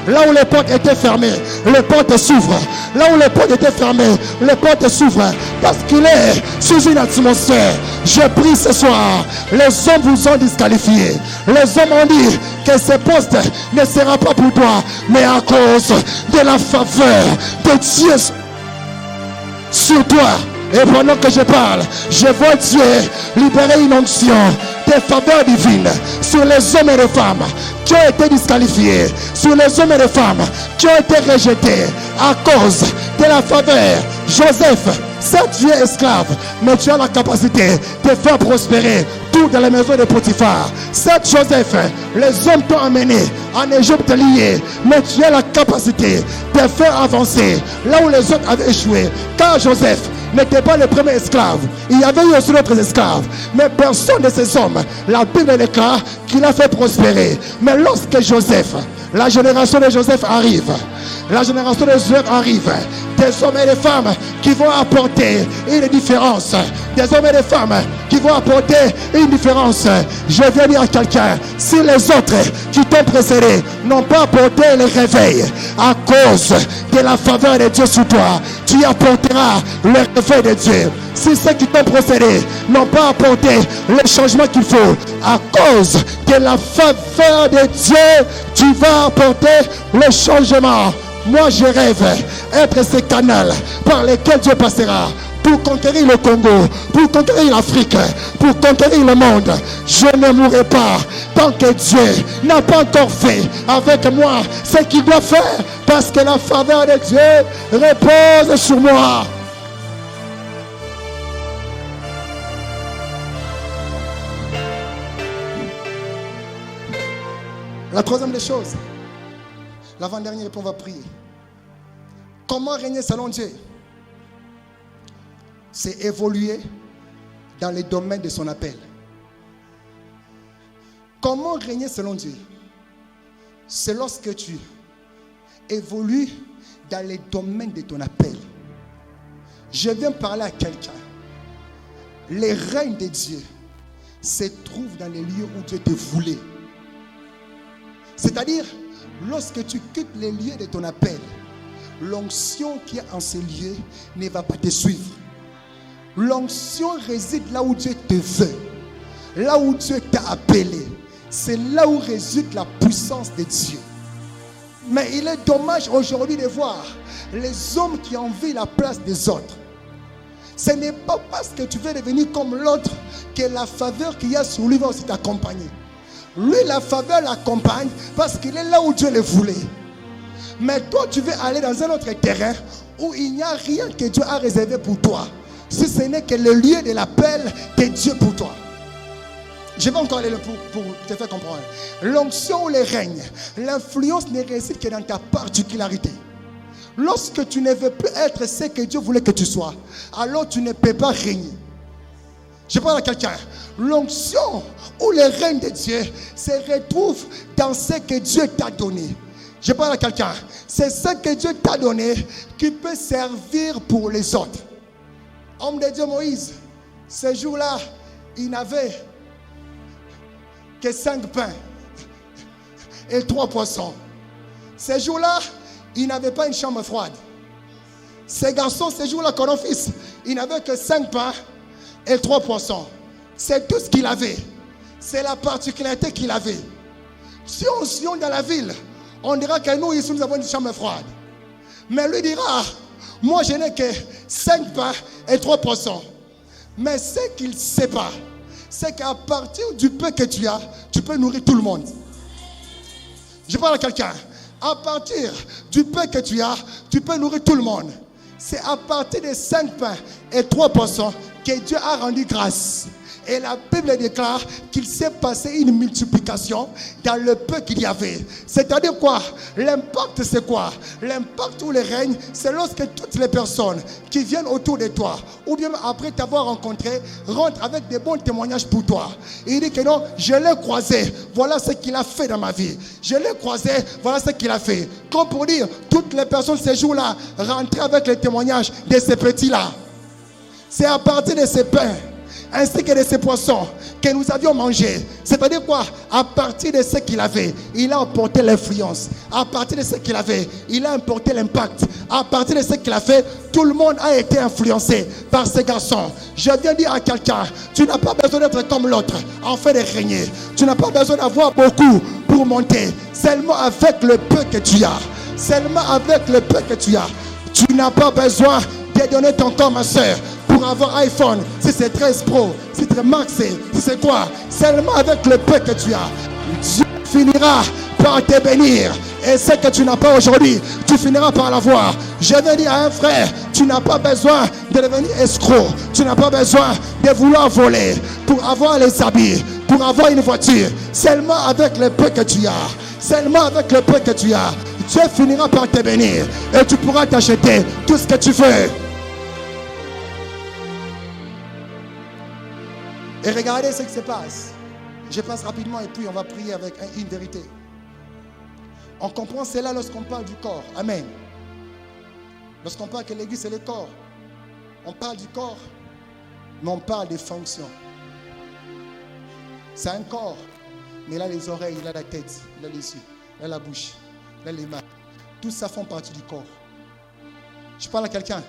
là où les portes étaient fermées, les portes s'ouvrent. Là où les portes étaient fermées, les portes s'ouvrent. Parce qu'il est sous une atmosphère. Je prie ce soir, les hommes vous ont disqualifié. Les hommes ont dit que ce poste ne sera pas pour toi, mais à cause de la faveur de Dieu sur toi. Et pendant que je parle, je vois Dieu libérer une onction de faveur divine sur les hommes et les femmes qui ont été disqualifiés, sur les hommes et les femmes qui ont été rejetés à cause de la faveur. Joseph, certes tu es esclave, mais tu as la capacité de faire prospérer tout dans la maison de Potiphar. Certes Joseph, les hommes t'ont amené en Égypte lié, mais tu as la capacité de faire avancer là où les autres avaient échoué. Car Joseph n'était pas le premier esclave. Il y avait eu aussi d'autres esclaves. Mais personne de ces hommes, la Bible déclare qu'il a fait prospérer. Mais lorsque Joseph, la génération de Joseph arrive, des hommes et des femmes qui vont apporter une différence. Des hommes et des femmes qui vont apporter une différence. Je viens dire à quelqu'un, si les autres qui t'ont précédé n'ont pas apporté le réveil à cause de la faveur de Dieu sur toi, tu apporteras le réveil de Dieu. Si ceux qui t'ont précédé n'ont pas apporté le changement qu'il faut à cause de la faveur de Dieu, tu vas apporter le changement. Moi je rêve être ce canal par lequel Dieu passera pour conquérir le Congo, pour conquérir l'Afrique, pour conquérir le monde. Je ne mourrai pas tant que Dieu n'a pas encore fait avec moi ce qu'il doit faire, parce que la faveur de Dieu repose sur moi. La troisième des choses, l'avant-dernier, on va prier. Comment régner selon Dieu? C'est évoluer dans les domaines de son appel. Comment régner selon Dieu? C'est lorsque tu évolues dans les domaines de ton appel. Je viens parler à quelqu'un. Les règnes de Dieu se trouvent dans les lieux où Dieu te voulait. C'est-à-dire, lorsque tu quittes les lieux de ton appel, l'onction qui est en ces lieux ne va pas te suivre. L'onction réside là où Dieu te veut, là où Dieu t'a appelé. C'est là où réside la puissance de Dieu. Mais il est dommage aujourd'hui de voir les hommes qui envient la place des autres. Ce n'est pas parce que tu veux devenir comme l'autre que la faveur qu'il y a sur lui va aussi t'accompagner. Lui, la faveur l'accompagne parce qu'il est là où Dieu le voulait. Mais toi, tu veux aller dans un autre terrain où il n'y a rien que Dieu a réservé pour toi, si ce n'est que le lieu de l'appel de Dieu pour toi. Je vais encore aller pour te faire comprendre. L'onction ou le règne, l'influence ne réside que dans ta particularité. Lorsque tu ne veux plus être ce que Dieu voulait que tu sois, alors tu ne peux pas régner. Je parle à quelqu'un. L'onction ou le règne de Dieu se retrouve dans ce que Dieu t'a donné. Je parle à quelqu'un. C'est ce que Dieu t'a donné qui peut servir pour les autres. Homme de Dieu Moïse, ce jour-là, il n'avait que 5 pains et 3 poissons. Ce jour-là, il n'avait pas une chambre froide. Ces garçons, ce jour-là, qu'on fils, il n'avait que 5 pains et 3 poissons. C'est tout ce qu'il avait. C'est la particularité qu'il avait. Si on se rend dans la ville, on dira que nous, ici, nous avons une chambre froide. Mais lui dira, moi, je n'ai que 5 pains et 3 poissons. Mais ce qu'il ne sait pas, c'est qu'à partir du peu que tu as, tu peux nourrir tout le monde. Je parle à quelqu'un. À partir du peu que tu as, tu peux nourrir tout le monde. C'est à partir des 5 pains et 3 poissons que Dieu a rendu grâce. Et la Bible déclare qu'il s'est passé une multiplication dans le peu qu'il y avait. C'est-à-dire quoi? L'impact, c'est quoi? L'impact ou le règne, c'est lorsque toutes les personnes qui viennent autour de toi, ou bien après t'avoir rencontré, rentrent avec des bons témoignages pour toi. Il dit que non, je l'ai croisé, voilà ce qu'il a fait dans ma vie. Je l'ai croisé, voilà ce qu'il a fait. Comme pour dire, toutes les personnes ces jours-là rentraient avec les témoignages de ces petits-là. C'est à partir de ces pains ainsi que de ces poissons que nous avions mangé. C'est-à-dire quoi? À partir de ce qu'il avait, il a apporté l'influence. À partir de ce qu'il avait, il a apporté l'impact. À partir de ce qu'il a fait, tout le monde a été influencé par ces garçons. Je viens dire à quelqu'un, tu n'as pas besoin d'être comme l'autre en fait de régner. Tu n'as pas besoin d'avoir beaucoup pour monter. Seulement avec le peu que tu as. Seulement avec le peu que tu as. Tu n'as pas besoin de donner ton corps, ma soeur, pour avoir iPhone, si c'est 13 Pro, si c'est Max, si c'est quoi. Seulement avec le peu que tu as, Dieu finira par te bénir. Et ce que tu n'as pas aujourd'hui, tu finiras par l'avoir. Je vais dire à un frère, tu n'as pas besoin de devenir escroc. Tu n'as pas besoin de vouloir voler pour avoir les habits, pour avoir une voiture. Seulement avec le peu que tu as. Seulement avec le peu que tu as, Dieu finira par te bénir. Et tu pourras t'acheter tout ce que tu veux. Et regardez ce qui se passe. Je passe rapidement et puis on va prier avec une vérité. On comprend cela lorsqu'on parle du corps. Amen. Lorsqu'on parle que l'église c'est le corps. On parle du corps, mais on parle des fonctions. C'est un corps, mais il a les oreilles, il a la tête, il a les yeux, il a la bouche, il a les mains. Tout ça font partie du corps. Je parle à quelqu'un,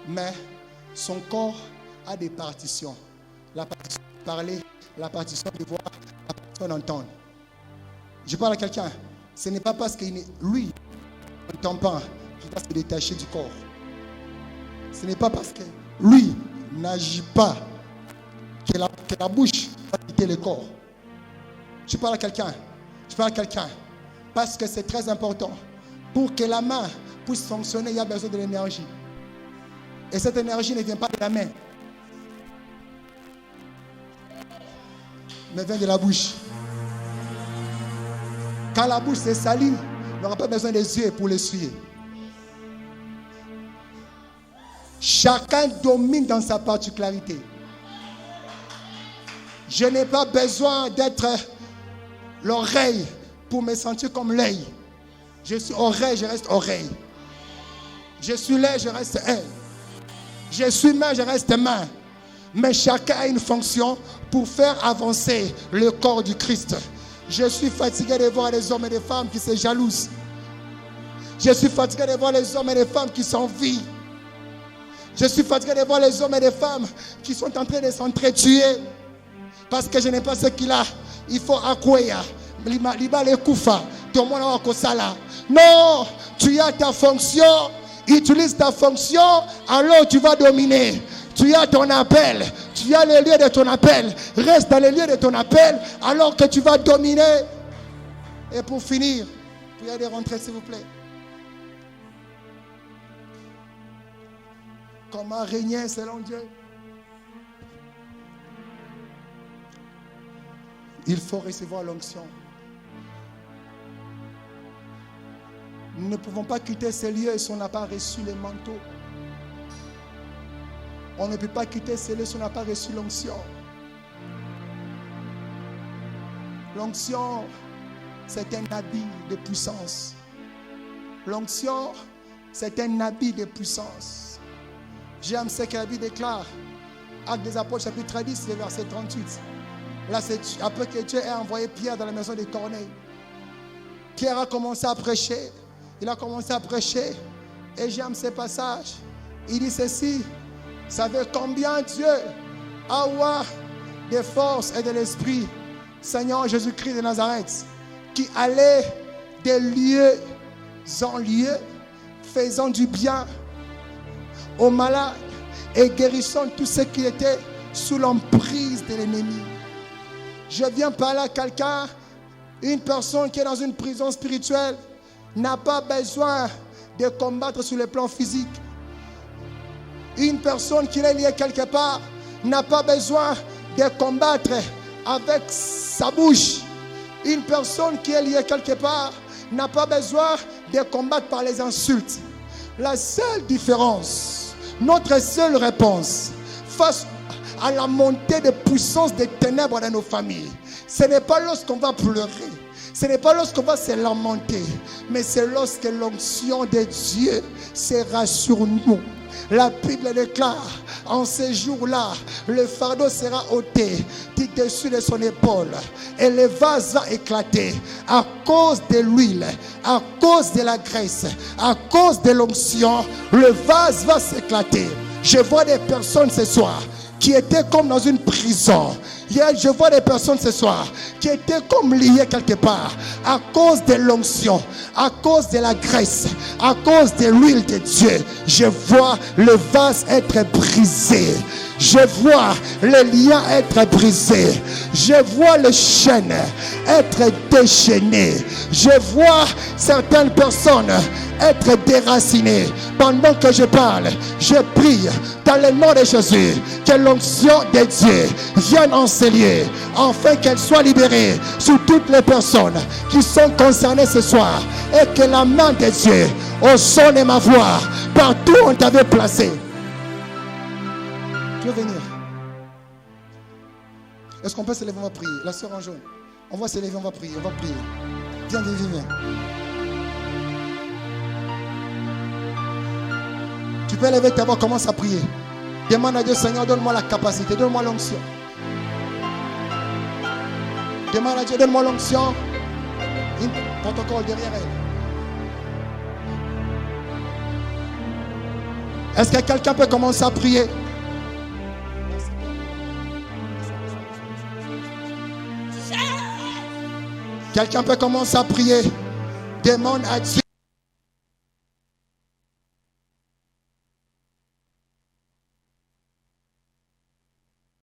mais son corps a des partitions. La partition de parler, la partition de voir, la partition d'entendre. Je parle à quelqu'un. Ce n'est pas parce que lui n'entend pas qu'il va se détacher du corps. Ce n'est pas parce que lui n'agit pas que la bouche va quitter le corps. Je parle à quelqu'un. Je parle à quelqu'un. Parce que c'est très important. Pour que la main puisse fonctionner, il y a besoin de l'énergie. Et cette énergie ne vient pas de la main, mais vient de la bouche. Quand la bouche s'est salie, on n'aura pas besoin des yeux pour l'essuyer. Chacun domine dans sa particularité. Je n'ai pas besoin d'être l'oreille pour me sentir comme l'œil. Je suis oreille, je reste oreille. Je suis l'œil, je reste œil. Je suis main, je reste main. Mais chacun a une fonction pour faire avancer le corps du Christ. Je suis fatigué de voir des hommes et des femmes qui se jalousent. Je suis fatigué de voir les hommes et les femmes qui s'envient. Je suis fatigué de voir les hommes et les femmes qui sont en train de s'entretuer. Parce que je n'ai pas ce qu'il a. Il faut accueillir. Non, tu as ta fonction. Utilise ta fonction, alors tu vas dominer. Tu as ton appel. Tu as les lieux de ton appel. Reste dans les lieux de ton appel, alors que tu vas dominer. Et pour finir, priez de rentrer s'il vous plaît. Comment régner selon Dieu? Il faut recevoir l'onction. Nous ne pouvons pas quitter ces lieux si on n'a pas reçu les manteaux. On ne peut pas quitter ces lieux si on n'a pas reçu l'onction. L'onction, c'est un habit de puissance. L'onction, c'est un habit de puissance. J'aime ce que la Bible déclare. Actes des Apôtres, chapitre 10, verset 38. Là, c'est après que Dieu ait envoyé Pierre dans la maison de Corneille. Pierre a commencé à prêcher. Il a commencé à prêcher. Et j'aime ce passage. Il dit ceci. Vous savez combien Dieu a eu de force et de l'esprit, Seigneur Jésus-Christ de Nazareth, qui allait de lieu en lieu, faisant du bien aux malades et guérissant tous ceux qui étaient sous l'emprise de l'ennemi. Je viens parler à quelqu'un, une personne qui est dans une prison spirituelle n'a pas besoin de combattre sur le plan physique. Une personne qui est liée quelque part n'a pas besoin de combattre avec sa bouche. Une personne qui est liée quelque part n'a pas besoin de combattre par les insultes. La seule différence, notre seule réponse face à la montée de puissance des ténèbres dans nos familles, ce n'est pas lorsqu'on va pleurer, ce n'est pas lorsqu'on va se lamenter, mais c'est lorsque l'onction de Dieu sera sur nous. La Bible déclare, en ces jours-là, le fardeau sera ôté du dessus de son épaule et le vase va éclater à cause de l'huile, à cause de la graisse, à cause de l'onction. Le vase va s'éclater. Je vois des personnes ce soir qui étaient comme dans une prison. Je vois des personnes ce soir qui étaient comme liées quelque part à cause de l'onction, à cause de la graisse, à cause de l'huile de Dieu. Je vois le vase être brisé. Je vois les liens être brisés. Je vois les chaînes être déchaînées. Je vois certaines personnes être déracinées. Pendant que je parle, je prie dans le nom de Jésus que l'onction de Dieu vienne en ces lieux, afin qu'elle soit libérée sur toutes les personnes qui sont concernées ce soir, et que la main de Dieu, au son de ma voix, partout où on t'avait placé. Tu veux venir? Est-ce qu'on peut se lever? On va prier. La sœur en jaune, on va se lever, on va prier, on va prier. Viens, viens, viens. Tu peux lever ta voix, commence à prier. Demande à Dieu, Seigneur, donne-moi la capacité, donne-moi l'onction. Demande à Dieu, donne-moi l'onction. Une protocole derrière elle. Est-ce que quelqu'un peut commencer à prier? Quelqu'un peut commencer à prier. Demande à Dieu.